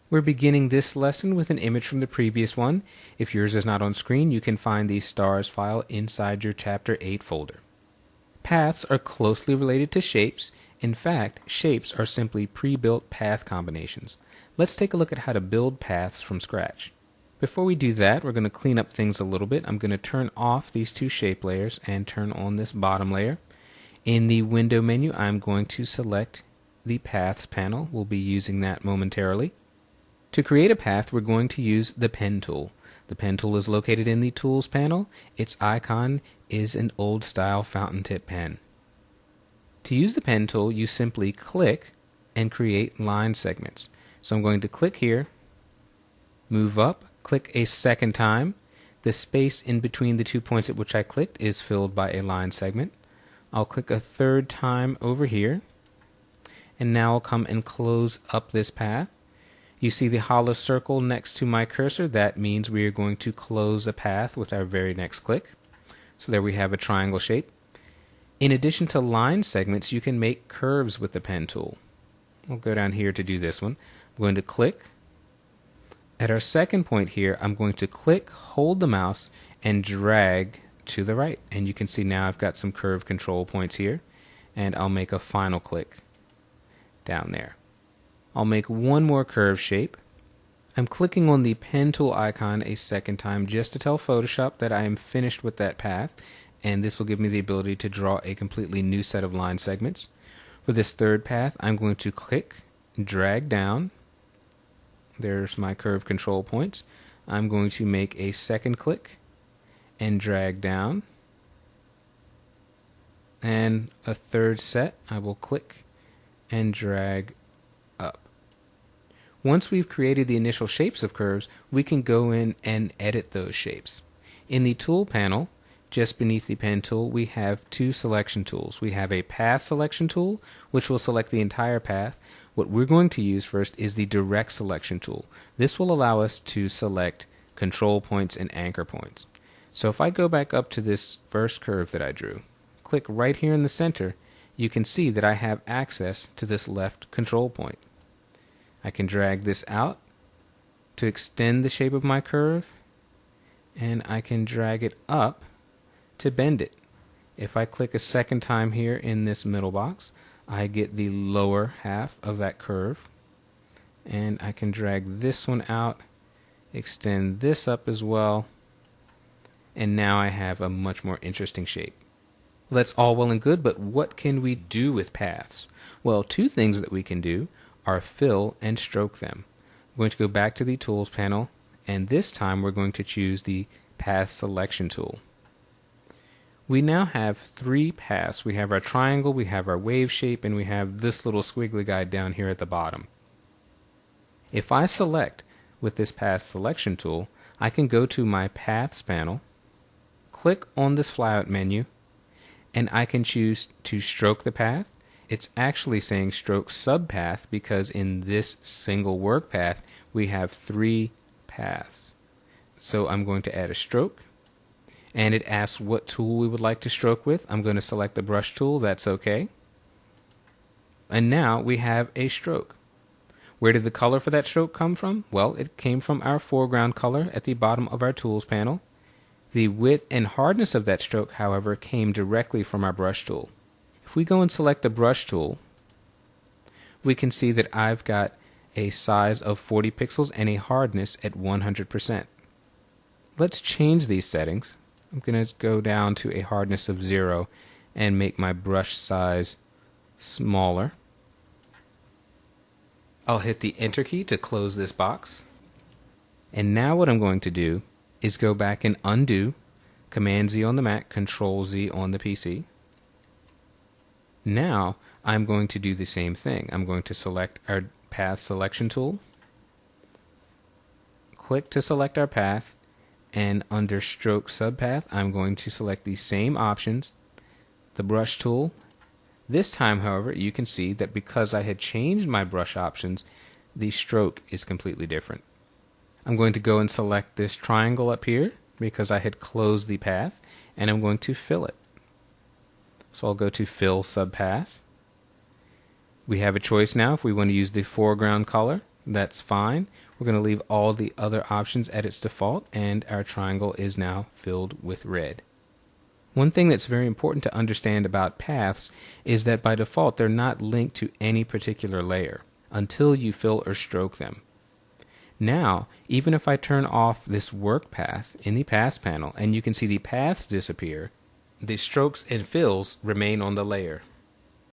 We're beginning this lesson with an image from the previous one. If yours is not on screen, you can find the stars file inside your Chapter 8 folder. Paths are closely related to shapes. In fact, shapes are simply pre-built path combinations. Let's take a look at how to build paths from scratch. Before we do that, we're going to clean up things a little bit. I'm going to turn off these two shape layers and turn on this bottom layer. In the window menu, I'm going to select the Paths panel. We'll be using that momentarily. To create a path, we're going to use the Pen tool. The Pen tool is located in the Tools panel. Its icon is an old-style fountain tip pen. To use the Pen tool, you simply click and create line segments. So I'm going to click here, move up, click a second time. The space in between the 2 points at which I clicked is filled by a line segment. I'll click a third time over here, and now I'll come and close up this path. You see the hollow circle next to my cursor. That means we are going to close a path with our very next click. So there we have a triangle shape. In addition to line segments, you can make curves with the Pen tool. I'll go down here to do this one. I'm going to click. At our second point here, I'm going to click, hold the mouse, and drag to the right. And you can see now I've got some curve control points here. And I'll make a final click down there. I'll make one more curve shape. I'm clicking on the Pen tool icon a second time just to tell Photoshop that I am finished with that path, and this will give me the ability to draw a completely new set of line segments. For this third path, I'm going to click, drag down. There's my curve control points. I'm going to make a second click and drag down. And a third set, I will click and drag up. Once we've created the initial shapes of curves, we can go in and edit those shapes. In the Tool panel, just beneath the Pen tool, we have two selection tools. We have a Path Selection tool, which will select the entire path. What we're going to use first is the Direct Selection tool. This will allow us to select control points and anchor points. So if I go back up to this first curve that I drew, click right here in the center, you can see that I have access to this left control point. I can drag this out to extend the shape of my curve, and I can drag it up to bend it. If I click a second time here in this middle box, I get the lower half of that curve, and I can drag this one out, extend this up as well, and now I have a much more interesting shape. Well, that's all well and good, but what can we do with paths? Well, two things that we can do are fill and stroke them. I'm going to go back to the Tools panel, and this time we're going to choose the Path Selection tool. We now have three paths. We have our triangle, we have our wave shape, and we have this little squiggly guy down here at the bottom. If I select with this Path Selection tool, I can go to my Paths panel, click on this flyout menu, and I can choose to stroke the path. It's actually saying stroke subpath because in this single work path we have three paths. So I'm going to add a stroke, and it asks what tool we would like to stroke with. I'm going to select the brush tool. That's okay. And now we have a stroke. Where did the color for that stroke come from? Well, it came from our foreground color at the bottom of our Tools panel. The width and hardness of that stroke, however, came directly from our brush tool. If we go and select the brush tool, we can see that I've got a size of 40 pixels and a hardness at 100%. Let's change these settings. I'm going to go down to a hardness of 0 and make my brush size smaller. I'll hit the Enter key to close this box. And now what I'm going to do is go back and undo, Command Z on the Mac, Control Z on the PC. Now I'm going to do the same thing. I'm going to select our Path Selection tool, click to select our path, and under Stroke Subpath I'm going to select the same options, the brush tool. This time, however, you can see that because I had changed my brush options, the stroke is completely different. I'm going to go and select this triangle up here because I had closed the path, and I'm going to fill it. So I'll go to Fill Subpath. We have a choice now if we want to use the foreground color, That's fine. We're going to leave all the other options at its default, and our triangle is now filled with red. One thing that's very important to understand about paths is that by default they're not linked to any particular layer until you fill or stroke them. Now, even if I turn off this work path in the paths panel and you can see the paths disappear, the strokes and fills remain on the layer.